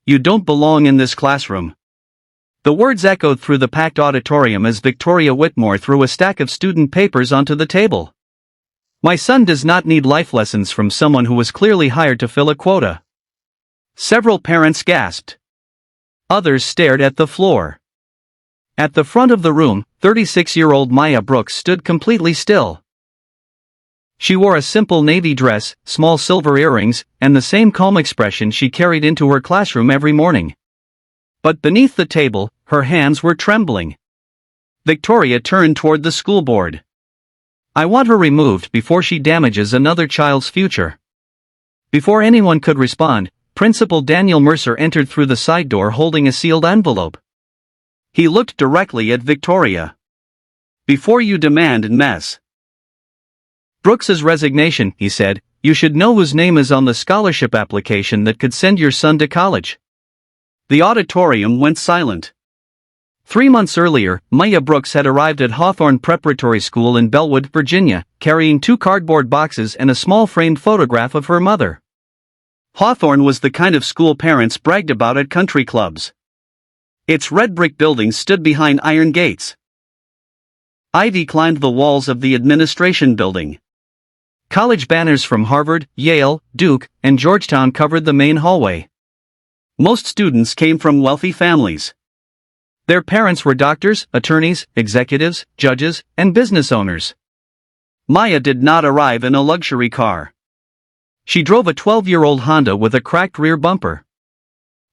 "You don't belong in this classroom." The words echoed through the packed auditorium as Victoria Whitmore threw a stack of student papers onto the table. "My son does not need life lessons from someone who was clearly hired to fill a quota." Several parents gasped. Others stared at the floor. At the front of the room, 36-year-old Maya Brooks stood completely still. She wore a simple navy dress, small silver earrings, and the same calm expression she carried into her classroom every morning. But beneath the table, her hands were trembling. Victoria turned toward the school board. "I want her removed before she damages another child's future." Before anyone could respond, Principal Daniel Mercer entered through the side door holding a sealed envelope. He looked directly at Victoria. "Before you demand and mess." "Brooks's resignation," he said. "You should know whose name is on the scholarship application that could send your son to college." The auditorium went silent. 3 months earlier, Maya Brooks had arrived at Hawthorne Preparatory School in Bellwood, Virginia, carrying 2 cardboard boxes and a small framed photograph of her mother. Hawthorne was the kind of school parents bragged about at country clubs. Its red brick building stood behind iron gates. Ivy climbed the walls of the administration building. College banners from Harvard, Yale, Duke, and Georgetown covered the main hallway. Most students came from wealthy families. Their parents were doctors, attorneys, executives, judges, and business owners. Maya did not arrive in a luxury car. She drove a 12-year-old Honda with a cracked rear bumper.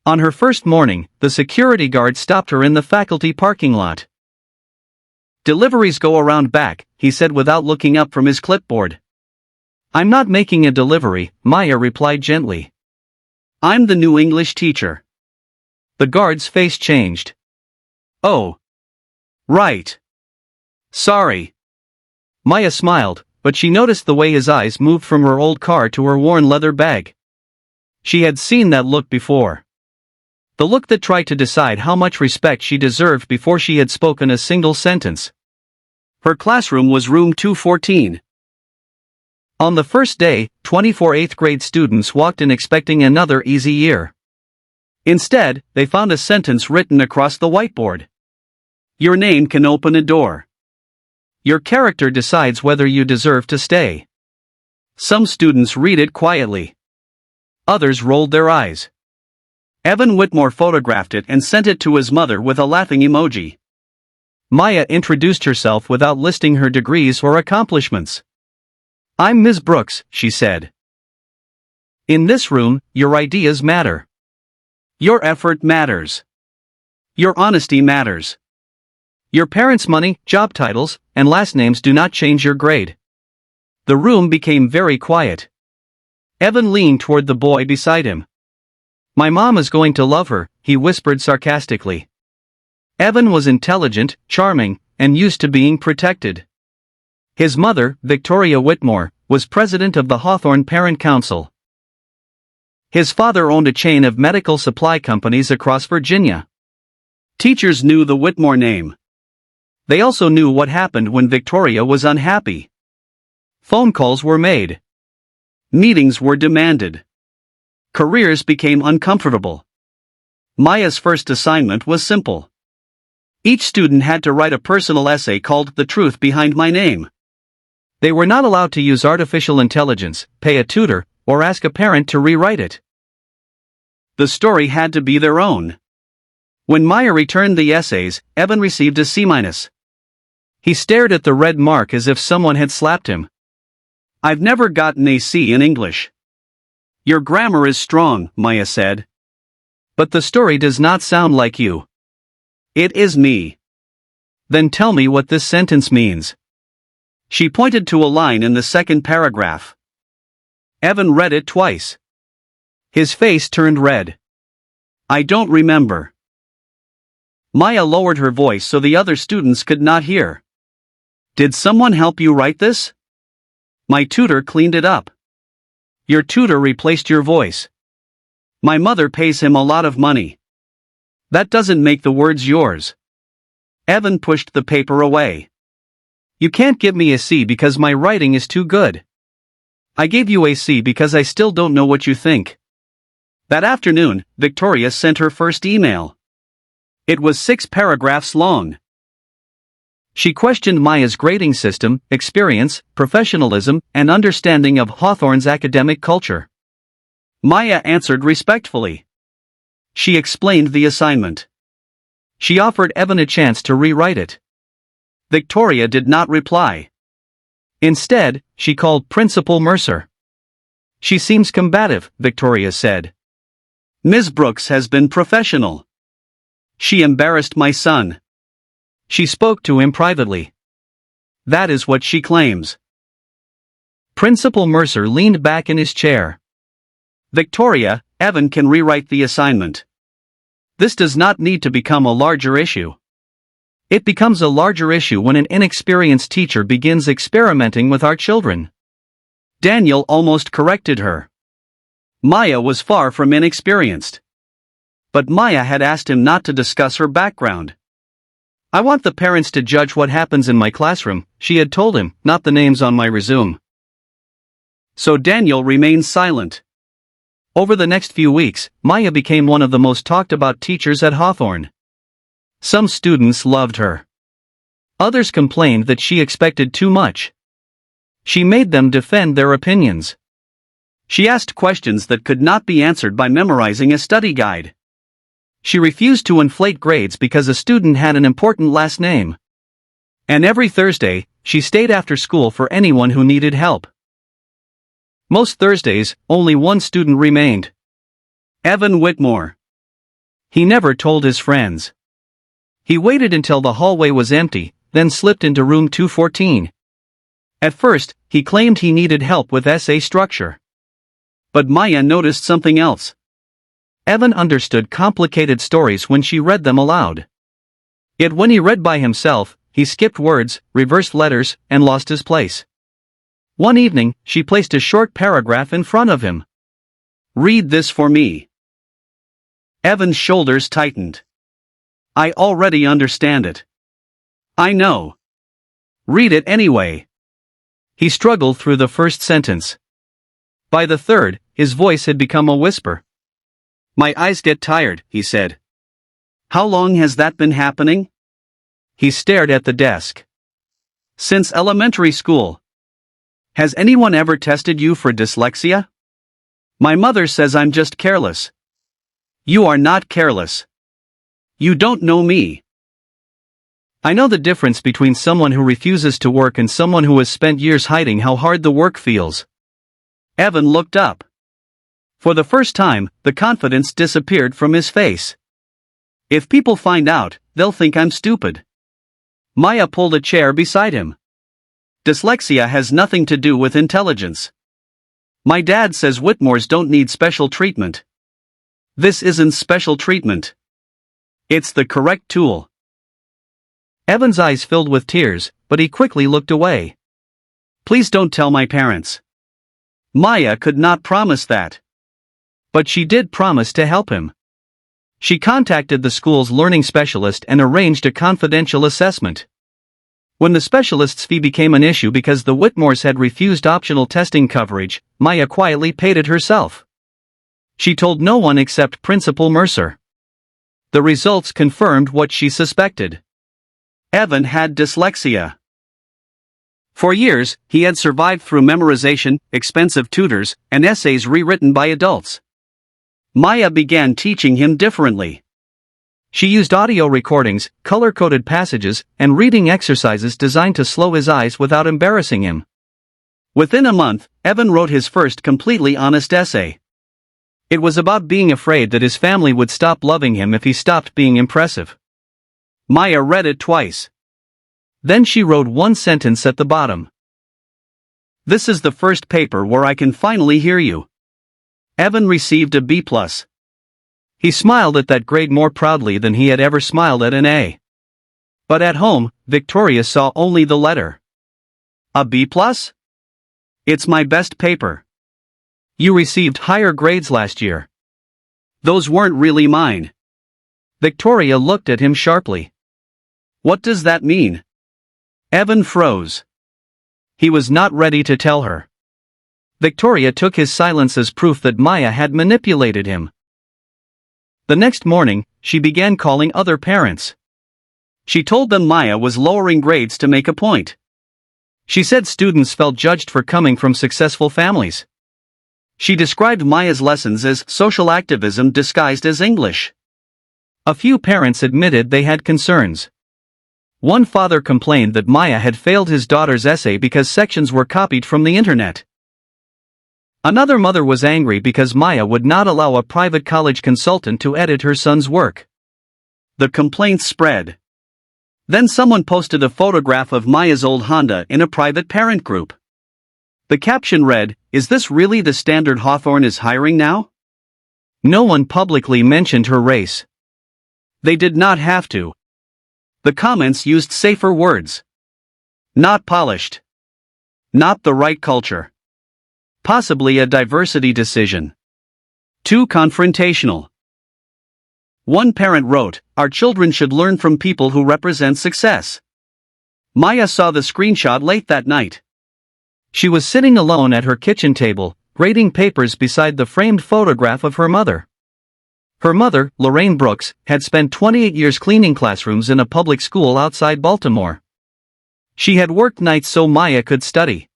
On her first morning, the security guard stopped her in the faculty parking lot. "Deliveries go around back," he said without looking up from his clipboard. "I'm not making a delivery," Maya replied gently. "I'm the new English teacher." The guard's face changed. "Oh. Right. Sorry." Maya smiled, but she noticed the way his eyes moved from her old car to her worn leather bag. She had seen that look before. The look that tried to decide how much respect she deserved before she had spoken a single sentence. Her classroom was room 214. On the first day, 24 8th-grade students walked in expecting another easy year. Instead, they found a sentence written across the whiteboard. "Your name can open a door. Your character decides whether you deserve to stay." Some students read it quietly. Others rolled their eyes. Evan Whitmore photographed it and sent it to his mother with a laughing emoji. Maya introduced herself without listing her degrees or accomplishments. "I'm Ms. Brooks," she said. "In this room, your ideas matter. Your effort matters. Your honesty matters. Your parents' money, job titles, and last names do not change your grade." The room became very quiet. Evan leaned toward the boy beside him. "My mom is going to love her," he whispered sarcastically. Evan was intelligent, charming, and used to being protected. His mother, Victoria Whitmore, was president of the Hawthorne Parent Council. His father owned a chain of medical supply companies across Virginia. Teachers knew the Whitmore name. They also knew what happened when Victoria was unhappy. Phone calls were made. Meetings were demanded. Careers became uncomfortable. Maya's first assignment was simple. Each student had to write a personal essay called "The Truth Behind My Name." They were not allowed to use artificial intelligence, pay a tutor, or ask a parent to rewrite it. The story had to be their own. When Maya returned the essays, Evan received a C-. He stared at the red mark as if someone had slapped him. "I've never gotten a C in English." "Your grammar is strong," Maya said. "But the story does not sound like you." "It is me." "Then tell me what this sentence means." She pointed to a line in the second paragraph. Evan read it twice. His face turned red. "I don't remember." Maya lowered her voice so the other students could not hear. "Did someone help you write this?" "My tutor cleaned it up." "Your tutor replaced your voice." "My mother pays him a lot of money." "That doesn't make the words yours." Evan pushed the paper away. "You can't give me a C because my writing is too good. I gave you a C because I still don't know what you think." That afternoon, Victoria sent her first email. It was 6 paragraphs long. She questioned Maya's grading system, experience, professionalism, and understanding of Hawthorne's academic culture. Maya answered respectfully. She explained the assignment. She offered Evan a chance to rewrite it. Victoria did not reply. Instead, she called Principal Mercer. She seems combative, Victoria said. Ms. Brooks has been professional. She embarrassed my son. She spoke to him privately. That is what she claims. Principal Mercer leaned back in his chair. Victoria, Evan can rewrite the assignment. This does not need to become a larger issue. It becomes a larger issue when an inexperienced teacher begins experimenting with our children. Daniel almost corrected her. Maya was far from inexperienced. But Maya had asked him not to discuss her background. I want the parents to judge what happens in my classroom, she had told him, not the names on my resume. So Daniel remained silent. Over the next few weeks, Maya became one of the most talked about teachers at Hawthorne. Some students loved her. Others complained that she expected too much. She made them defend their opinions. She asked questions that could not be answered by memorizing a study guide. She refused to inflate grades because a student had an important last name. And every Thursday, she stayed after school for anyone who needed help. Most Thursdays, only one student remained. Evan Whitmore. He never told his friends. He waited until the hallway was empty, then slipped into room 214. At first, he claimed he needed help with essay structure. But Maya noticed something else. Evan understood complicated stories when she read them aloud. Yet when he read by himself, he skipped words, reversed letters, and lost his place. One evening, she placed a short paragraph in front of him. Read this for me. Evan's shoulders tightened. I already understand it. I know. Read it anyway. He struggled through the first sentence. By the third, his voice had become a whisper. My eyes get tired, he said. How long has that been happening? He stared at the desk. Since elementary school. Has anyone ever tested you for dyslexia? My mother says I'm just careless. You are not careless. You don't know me. I know the difference between someone who refuses to work and someone who has spent years hiding how hard the work feels. Evan looked up. For the first time, the confidence disappeared from his face. If people find out, they'll think I'm stupid. Maya pulled a chair beside him. Dyslexia has nothing to do with intelligence. My dad says Whitmores don't need special treatment. This isn't special treatment. It's the correct tool. Evan's eyes filled with tears, but he quickly looked away. Please don't tell my parents. Maya could not promise that. But she did promise to help him. She contacted the school's learning specialist and arranged a confidential assessment. When the specialist's fee became an issue because the Whitmores had refused optional testing coverage, Maya quietly paid it herself. She told no one except Principal Mercer. The results confirmed what she suspected. Evan had dyslexia. For years, he had survived through memorization, expensive tutors, and essays rewritten by adults. Maya began teaching him differently. She used audio recordings, color-coded passages, and reading exercises designed to slow his eyes without embarrassing him. Within a month, Evan wrote his first completely honest essay. It was about being afraid that his family would stop loving him if he stopped being impressive. Maya read it twice. Then she wrote one sentence at the bottom. This is the first paper where I can finally hear you. Evan received a B+. He smiled at that grade more proudly than he had ever smiled at an A. But at home, Victoria saw only the letter. A B+? It's my best paper. You received higher grades last year. Those weren't really mine. Victoria looked at him sharply. What does that mean? Evan froze. He was not ready to tell her. Victoria took his silence as proof that Maya had manipulated him. The next morning, she began calling other parents. She told them Maya was lowering grades to make a point. She said students felt judged for coming from successful families. She described Maya's lessons as social activism disguised as English. A few parents admitted they had concerns. One father complained that Maya had failed his daughter's essay because sections were copied from the internet. Another mother was angry because Maya would not allow a private college consultant to edit her son's work. The complaints spread. Then someone posted a photograph of Maya's old Honda in a private parent group. The caption read, "Is this really the standard Hawthorne is hiring now?" No one publicly mentioned her race. They did not have to. The comments used safer words. Not polished. Not the right culture. Possibly a diversity decision. Too confrontational. One parent wrote, "Our children should learn from people who represent success." Maya saw the screenshot late that night. She was sitting alone at her kitchen table, grading papers beside the framed photograph of her mother. Her mother, Lorraine Brooks, had spent 28 years cleaning classrooms in a public school outside Baltimore. She had worked nights so Maya could study.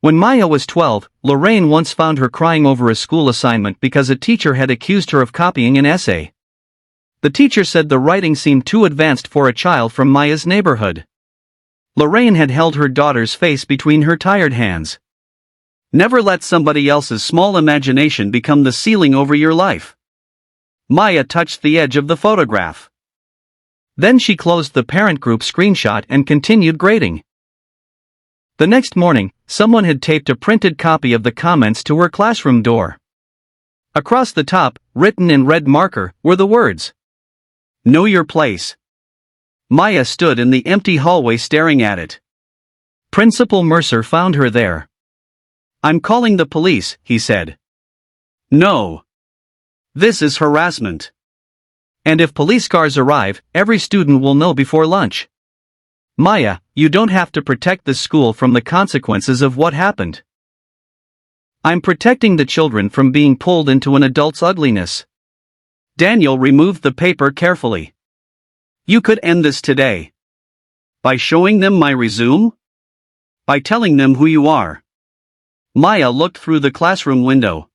When Maya was 12, Lorraine once found her crying over a school assignment because a teacher had accused her of copying an essay. The teacher said the writing seemed too advanced for a child from Maya's neighborhood. Lorraine had held her daughter's face between her tired hands. Never let somebody else's small imagination become the ceiling over your life. Maya touched the edge of the photograph. Then she closed the parent group screenshot and continued grading. The next morning, someone had taped a printed copy of the comments to her classroom door. Across the top, written in red marker, were the words, "Know your place." Maya stood in the empty hallway staring at it. Principal Mercer found her there. "I'm calling the police," he said. "No. This is harassment. And if police cars arrive, every student will know before lunch. Maya, you don't have to protect the school from the consequences of what happened. I'm protecting the children from being pulled into an adult's ugliness." Daniel removed the paper carefully. "You could end this today. By showing them my resume? By telling them who you are." Maya looked through the classroom window.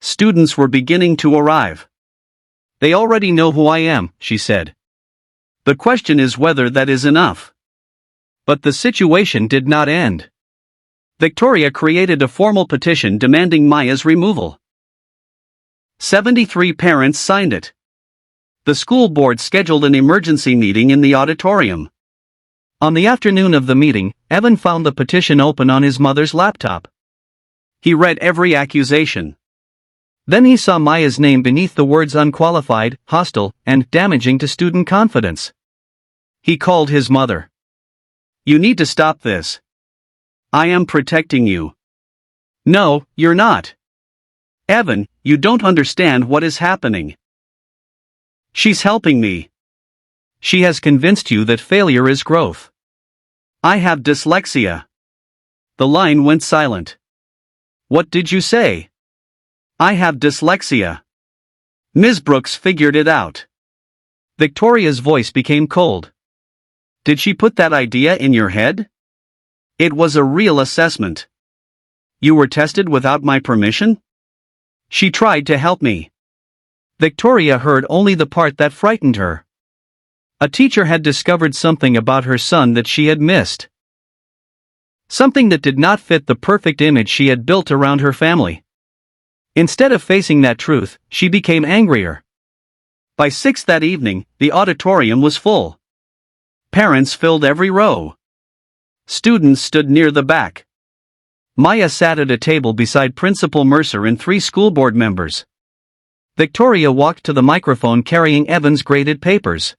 Students were beginning to arrive. "They already know who I am," she said. "The question is whether that is enough." But the situation did not end. Victoria created a formal petition demanding Maya's removal. 73 parents signed it. The school board scheduled an emergency meeting in the auditorium. On the afternoon of the meeting, Evan found the petition open on his mother's laptop. He read every accusation. Then he saw Maya's name beneath the words unqualified, hostile, and damaging to student confidence. He called his mother. "You need to stop this. I am protecting you." "No, you're not. Evan, you don't understand what is happening. She's helping me. She has convinced you that failure is growth. I have dyslexia." The line went silent. "What did you say?" "I have dyslexia." Ms. Brooks figured it out. Victoria's voice became cold. "Did she put that idea in your head? It was a real assessment. You were tested without my permission? She tried to help me." Victoria heard only the part that frightened her. A teacher had discovered something about her son that she had missed. Something that did not fit the perfect image she had built around her family. Instead of facing that truth, she became angrier. By 6 that evening, the auditorium was full. Parents filled every row. Students stood near the back. Maya sat at a table beside Principal Mercer and 3 school board members. Victoria walked to the microphone carrying Evan's graded papers.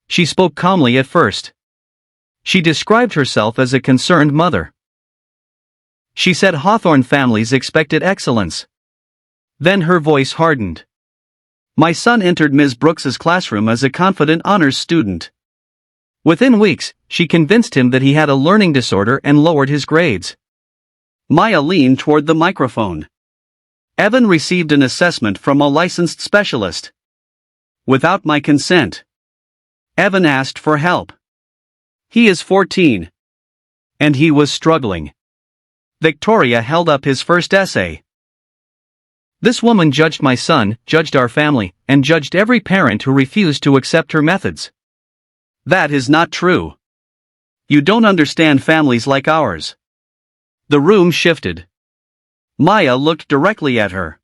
She spoke calmly at first. She described herself as a concerned mother. She said Hawthorne families expected excellence. Then her voice hardened. "My son entered Ms. Brooks's classroom as a confident honors student. Within weeks, she convinced him that he had a learning disorder and lowered his grades." Maya leaned toward the microphone. Evan received an assessment from a licensed specialist. Without my consent. Evan asked for help. He is 14. And he was struggling. Victoria held up his first essay. This woman judged my son, judged our family, and judged every parent who refused to accept her methods. That is not true. You don't understand families like ours. The room shifted. Maya looked directly at her.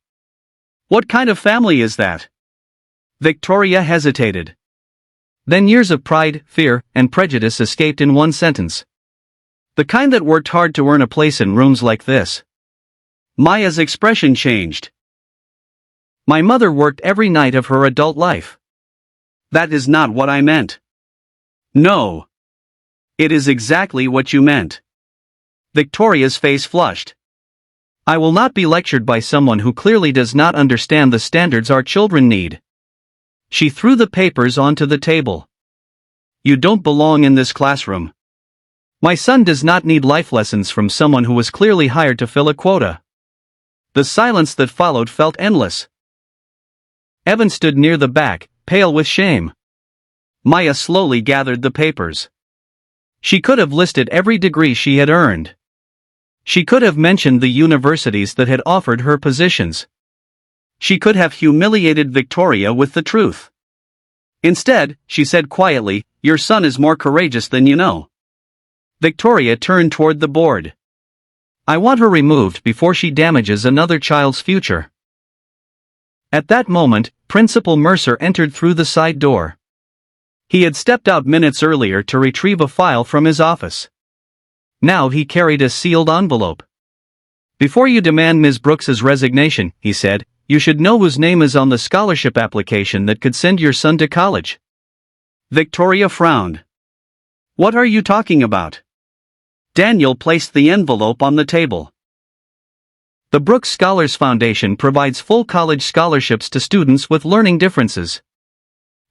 What kind of family is that? Victoria hesitated. Then years of pride, fear, and prejudice escaped in one sentence. The kind that worked hard to earn a place in rooms like this. Maya's expression changed. My mother worked every night of her adult life. That is not what I meant. No. It is exactly what you meant. Victoria's face flushed. I will not be lectured by someone who clearly does not understand the standards our children need. She threw the papers onto the table. You don't belong in this classroom. My son does not need life lessons from someone who was clearly hired to fill a quota. The silence that followed felt endless. Evan stood near the back, pale with shame. Maya slowly gathered the papers. She could have listed every degree she had earned. She could have mentioned the universities that had offered her positions. She could have humiliated Victoria with the truth. Instead, she said quietly, "Your son is more courageous than you know." Victoria turned toward the board. I want her removed before she damages another child's future. At that moment, Principal Mercer entered through the side door. He had stepped out minutes earlier to retrieve a file from his office. Now he carried a sealed envelope. Before you demand Ms. Brooks's resignation, he said, you should know whose name is on the scholarship application that could send your son to college. Victoria frowned. What are you talking about? Daniel placed the envelope on the table. The Brooks Scholars Foundation provides full college scholarships to students with learning differences.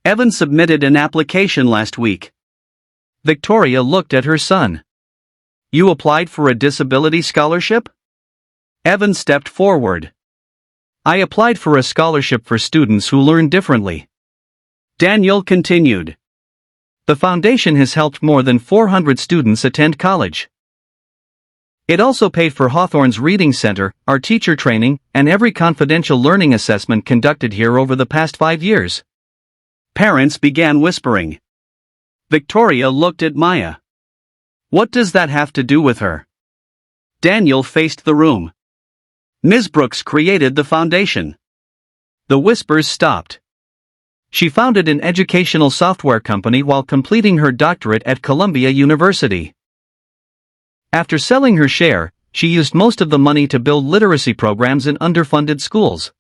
Evan submitted an application last week. Victoria looked at her son. You applied for a disability scholarship? Evan stepped forward. I applied for a scholarship for students who learn differently. Daniel continued. The foundation has helped more than 400 students attend college. It also paid for Hawthorne's Reading Center, our teacher training, and every confidential learning assessment conducted here over the past 5 years. Parents began whispering. Victoria looked at Maya. What does that have to do with her? Daniel faced the room. Ms. Brooks created the foundation. The whispers stopped. She founded an educational software company while completing her doctorate at Columbia University. After selling her share, she used most of the money to build literacy programs in underfunded schools.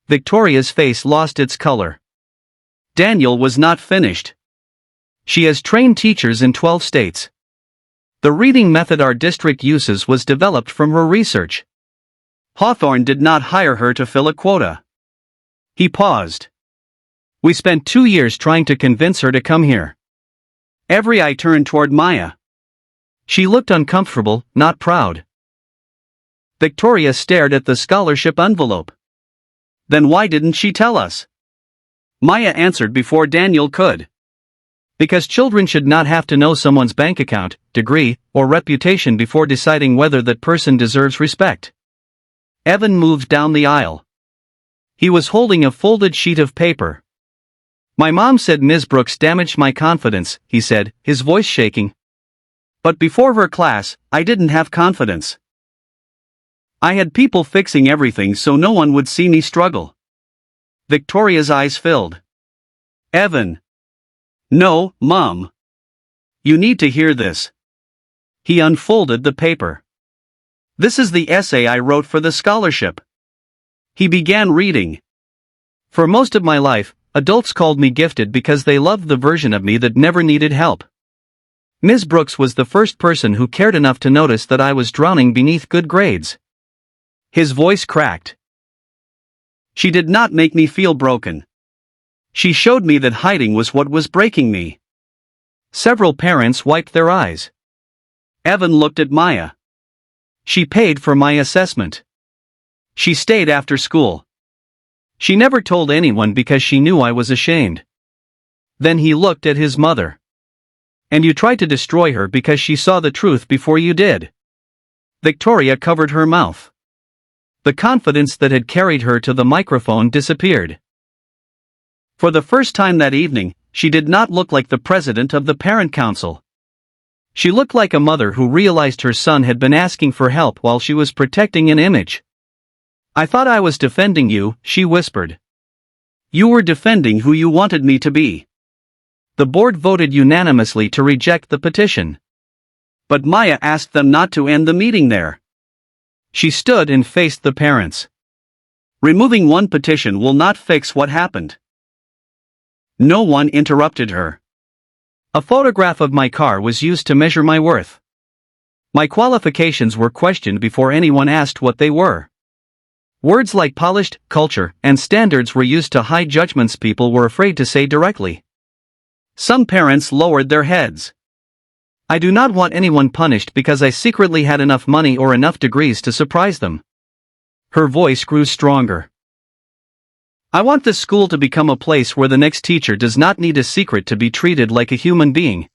Victoria's face lost its color. Daniel was not finished. She has trained teachers in 12 states. The reading method our district uses was developed from her research. Hawthorne did not hire her to fill a quota. He paused. We spent 2 years trying to convince her to come here. Every eye turned toward Maya. She looked uncomfortable, not proud. Victoria stared at the scholarship envelope. Then why didn't she tell us? Maya answered before Daniel could. Because children should not have to know someone's bank account, degree, or reputation before deciding whether that person deserves respect. Evan moved down the aisle. He was holding a folded sheet of paper. My mom said Ms. Brooks damaged my confidence, he said, his voice shaking. But before her class, I didn't have confidence. I had people fixing everything so no one would see me struggle. Victoria's eyes filled. Evan. No, Mom. You need to hear this. He unfolded the paper. This is the essay I wrote for the scholarship. He began reading. For most of my life, adults called me gifted because they loved the version of me that never needed help. Ms. Brooks was the first person who cared enough to notice that I was drowning beneath good grades. His voice cracked. She did not make me feel broken. She showed me that hiding was what was breaking me. Several parents wiped their eyes. Evan looked at Maya. She paid for my assessment. She stayed after school. She never told anyone because she knew I was ashamed. Then he looked at his mother. And you tried to destroy her because she saw the truth before you did. Victoria covered her mouth. The confidence that had carried her to the microphone disappeared. For the first time that evening, she did not look like the president of the parent council. She looked like a mother who realized her son had been asking for help while she was protecting an image. I thought I was defending you, she whispered. You were defending who you wanted me to be. The board voted unanimously to reject the petition. But Maya asked them not to end the meeting there. She stood and faced the parents. Removing one petition will not fix what happened. No one interrupted her. A photograph of my car was used to measure my worth. My qualifications were questioned before anyone asked what they were. Words like polished, culture, and standards were used to hide judgments people were afraid to say directly. Some parents lowered their heads. I do not want anyone punished because I secretly had enough money or enough degrees to surprise them. Her voice grew stronger. I want this school to become a place where the next teacher does not need a secret to be treated like a human being.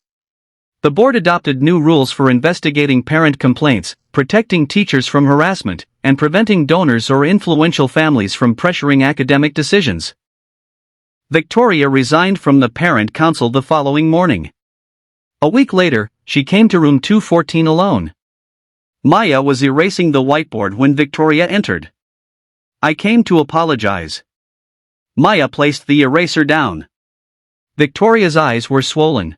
The board adopted new rules for investigating parent complaints, protecting teachers from harassment, and preventing donors or influential families from pressuring academic decisions. Victoria resigned from the parent council the following morning. A week later, she came to room 214 alone. Maya was erasing the whiteboard when Victoria entered. I came to apologize. Maya placed the eraser down. Victoria's eyes were swollen.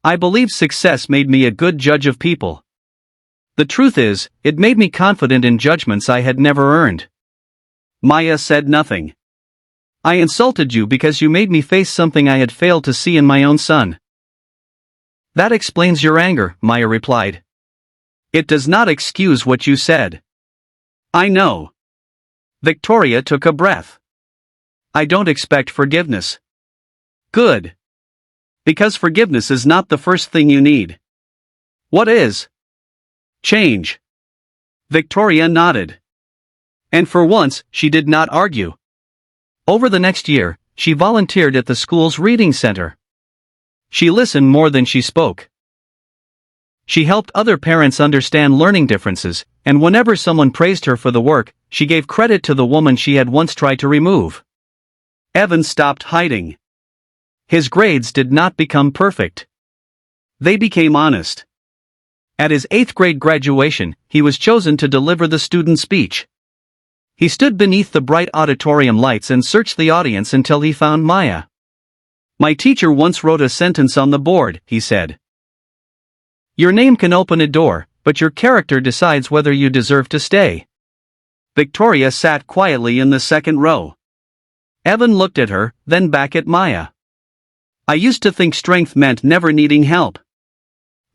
I believe success made me a good judge of people. The truth is, it made me confident in judgments I had never earned. Maya said nothing. I insulted you because you made me face something I had failed to see in my own son. That explains your anger, Maya replied. It does not excuse what you said. I know. Victoria took a breath. I don't expect forgiveness. Good. Because forgiveness is not the first thing you need. What is? Change. Victoria nodded. And for once, she did not argue. Over the next year, she volunteered at the school's reading center. She listened more than she spoke. She helped other parents understand learning differences, and whenever someone praised her for the work, she gave credit to the woman she had once tried to remove. Evan stopped hiding. His grades did not become perfect. They became honest. At his 8th grade graduation, he was chosen to deliver the student speech. He stood beneath the bright auditorium lights and searched the audience until he found Maya. My teacher once wrote a sentence on the board, he said. Your name can open a door, but your character decides whether you deserve to stay. Victoria sat quietly in the second row. Evan looked at her, then back at Maya. I used to think strength meant never needing help.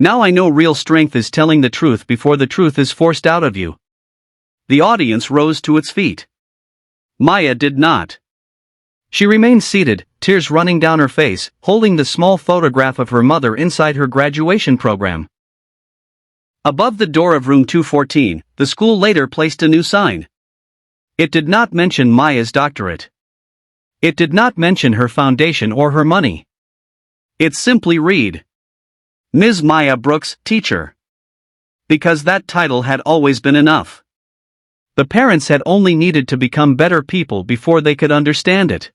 Now I know real strength is telling the truth before the truth is forced out of you. The audience rose to its feet. Maya did not. She remained seated, tears running down her face, holding the small photograph of her mother inside her graduation program. Above the door of room 214, the school later placed a new sign. It did not mention Maya's doctorate. It did not mention her foundation or her money. It simply read, Ms. Maya Brooks, teacher. Because that title had always been enough. The parents had only needed to become better people before they could understand it.